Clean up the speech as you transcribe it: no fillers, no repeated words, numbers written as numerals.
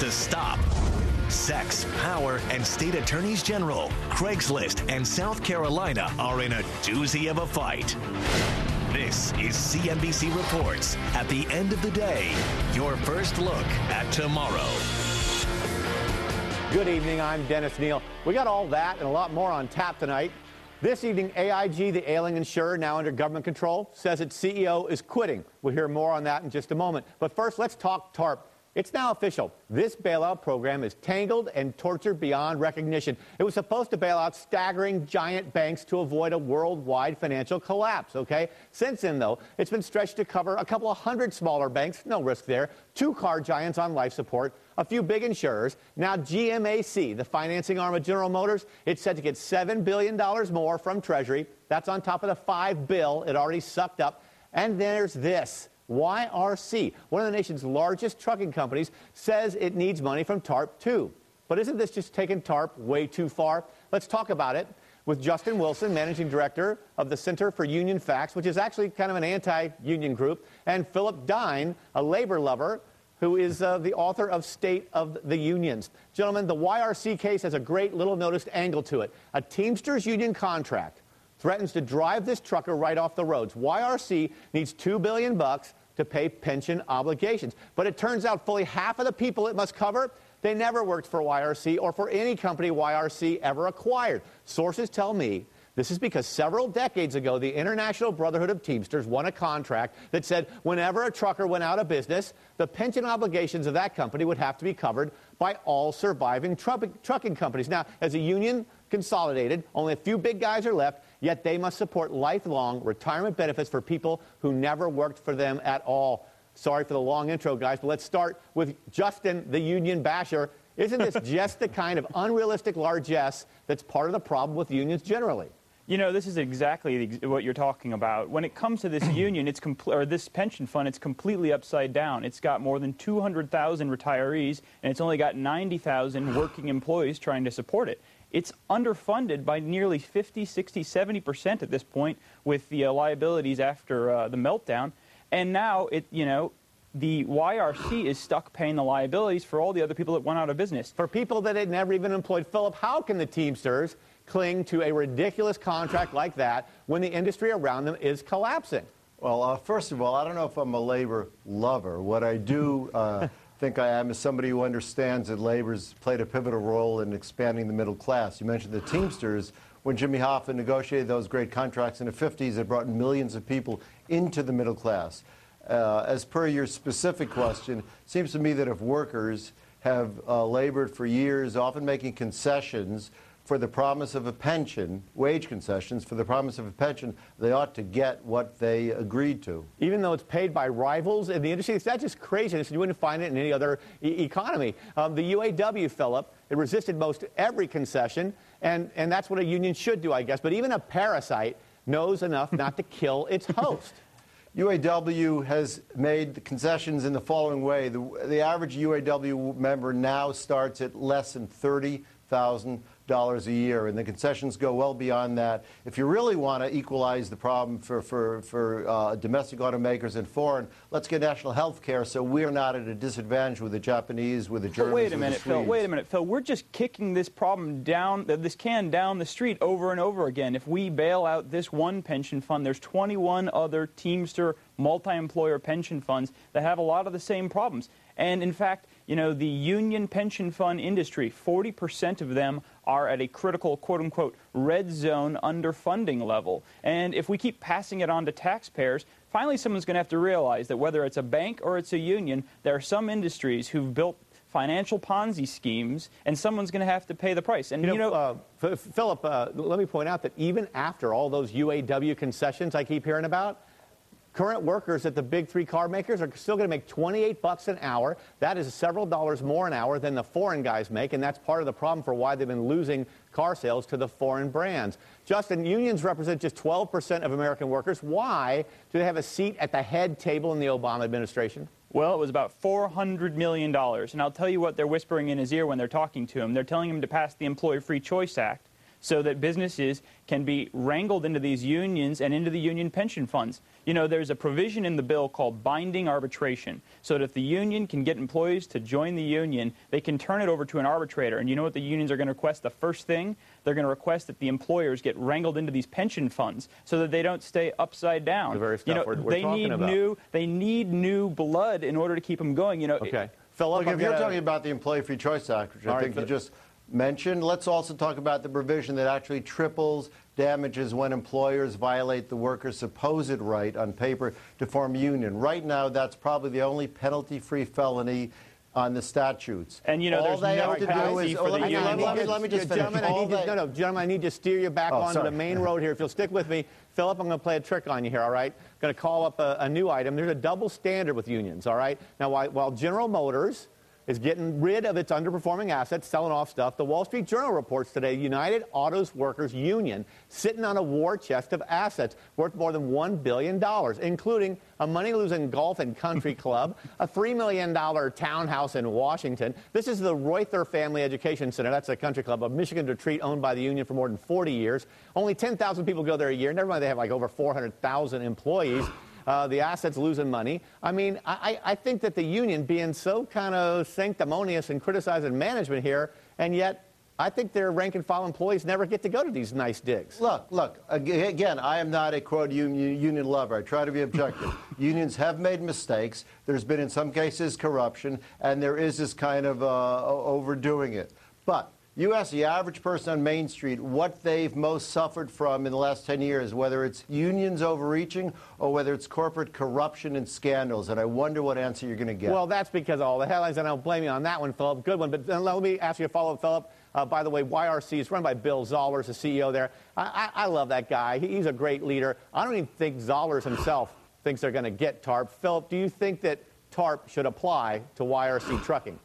to stop. Sex, power, and state attorneys general, Craigslist, and South Carolina are in a doozy of a fight. This is CNBC Reports. At the end of the day, your first look at tomorrow. Good evening, I'm Dennis Neal. We got all that and a lot more on tap tonight. This evening, AIG, the ailing insurer now under government control, says its CEO is quitting. We'll hear more on that in just a moment. But first, let's talk TARP. It's now official. This bailout program is tangled and tortured beyond recognition. It was supposed to bail out staggering giant banks to avoid a worldwide financial collapse, okay? Since then, though, it's been stretched to cover a couple of hundred smaller banks, no risk there, 2 car giants on life support, a few big insurers. Now GMAC, the financing arm of General Motors, it's set to get $7 billion more from Treasury. That's on top of the $5 billion it already sucked up. And there's this. YRC, one of the nation's largest trucking companies, says it needs money from TARP too. But isn't this just taking TARP way too far? Let's talk about it with Justin Wilson, Managing Director of the Center for Union Facts, which is actually kind of an anti-union group, and Philip Dine, a labor lover, who is the author of State of the Unions. Gentlemen, the YRC case has a great little-noticed angle to it. A Teamsters union contract threatens to drive this trucker right off the roads. YRC needs $2 billion to pay pension obligations. But it turns out fully half of the people it must cover, they never worked for YRC or for any company YRC ever acquired. Sources tell me this is because several decades ago, the International Brotherhood of Teamsters won a contract that said whenever a trucker went out of business, the pension obligations of that company would have to be covered by all surviving trucking companies. Now, as a union consolidated, only a few big guys are left, yet they must support lifelong retirement benefits for people who never worked for them at all. Sorry for the long intro, guys, but let's start with Justin, the union basher. Isn't this just the kind of unrealistic largesse that's part of the problem with unions generally? You know, this is exactly what you're talking about. When it comes to this union, or this pension fund, it's completely upside down. It's got more than 200,000 retirees, and it's only got 90,000 working employees trying to support it. It's underfunded by nearly 50, 60, 70% at this point with the liabilities after the meltdown. And now, the YRC is stuck paying the liabilities for all the other people that went out of business. For people that had never even employed. Philip, how can the Teamsters cling to a ridiculous contract like that when the industry around them is collapsing? Well, first of all, I don't know if I'm a labor lover. What I do think I am is somebody who understands that labor's played a pivotal role in expanding the middle class. You mentioned the Teamsters. When Jimmy Hoffa negotiated those great contracts in the 50s, it brought millions of people into the middle class. As per your specific question, it seems to me that if workers have labored for years, often making concessions for the promise of a pension, wage concessions for the promise of a pension, they ought to get what they agreed to. Even though it's paid by rivals in the industry, that's just craziness. You wouldn't find it in any other economy. The UAW, Philip, it resisted most every concession, and that's what a union should do, I guess. But even a parasite knows enough not to kill its host. UAW has made concessions in the following way. The average UAW member now starts at less than $30,000 a year, and the concessions go well beyond that. If you really want to equalize the problem for domestic automakers and foreign, let's get national health care so we're not at a disadvantage with the Japanese, with the Germans, wait a minute, Phil. Wait a minute, Phil. We're just kicking this problem down, this can down the street over and over again. If we bail out this one pension fund, there's 21 other Teamster multi-employer pension funds that have a lot of the same problems. And in fact, the union pension fund industry, 40% of them are at a critical, quote-unquote, red zone underfunding level. And if we keep passing it on to taxpayers, finally someone's going to have to realize that whether it's a bank or it's a union, there are some industries who've built financial Ponzi schemes, and someone's going to have to pay the price. And Philip, let me point out that even after all those UAW concessions I keep hearing about, current workers at the big 3 car makers are still going to make $28 an hour. That is several dollars more an hour than the foreign guys make, and that's part of the problem for why they've been losing car sales to the foreign brands. Justin, unions represent just 12% of American workers. Why do they have a seat at the head table in the Obama administration? Well, it was about $400 million. And I'll tell you what they're whispering in his ear when they're talking to him. They're telling him to pass the Employee Free Choice Act so that businesses can be wrangled into these unions and into the union pension funds. You know, there's a provision in the bill called binding arbitration, so that if the union can get employees to join the union, they can turn it over to an arbitrator. And you know what the unions are going to request? The first thing, they're going to request that the employers get wrangled into these pension funds so that they don't stay upside down. The very stuff we're talking about. They need new blood in order to keep them going. You know. Okay. Philip, look, if you're talking about the Employee Free Choice Act, which I think you just mentioned, let's also talk about the provision that actually triples damages when employers violate the worker's supposed right on paper to form a union. Right now, that's probably the only penalty-free felony on the statutes. And, you know, all they have to do is... Let me just finish. Gentlemen, I need to steer you back onto the main road here. If you'll stick with me, Philip, I'm going to play a trick on you here, all right? I'm going to call up a new item. There's a double standard with unions, all right? Now, while General Motors is getting rid of its underperforming assets, selling off stuff, the Wall Street Journal reports today United Autos Workers Union sitting on a war chest of assets worth more than $1 billion, including a money-losing golf and country club, a $3 million townhouse in Washington. This is the Reuther Family Education Center. That's a country club, a Michigan retreat owned by the union for more than 40 years. Only 10,000 people go there a year. Never mind, they have like over 400,000 employees. The assets losing money. I mean, I think that the union being so kind of sanctimonious and criticizing management here, and yet I think their rank-and-file employees never get to go to these nice digs. Look, again, I am not a, quote, union lover. I try to be objective. Unions have made mistakes. There's been, in some cases, corruption, and there is this kind of overdoing it. But you ask the average person on Main Street what they've most suffered from in the last 10 years, whether it's unions overreaching or whether it's corporate corruption and scandals, and I wonder what answer you're going to get. Well, that's because of all the headlines, and I don't blame you on that one, Philip. Good one. But let me ask you a follow-up, Philip. By the way, YRC is run by Bill Zollers, the CEO there. I love that guy. He's a great leader. I don't even think Zollers himself thinks they're going to get TARP. Philip, do you think that TARP should apply to YRC trucking?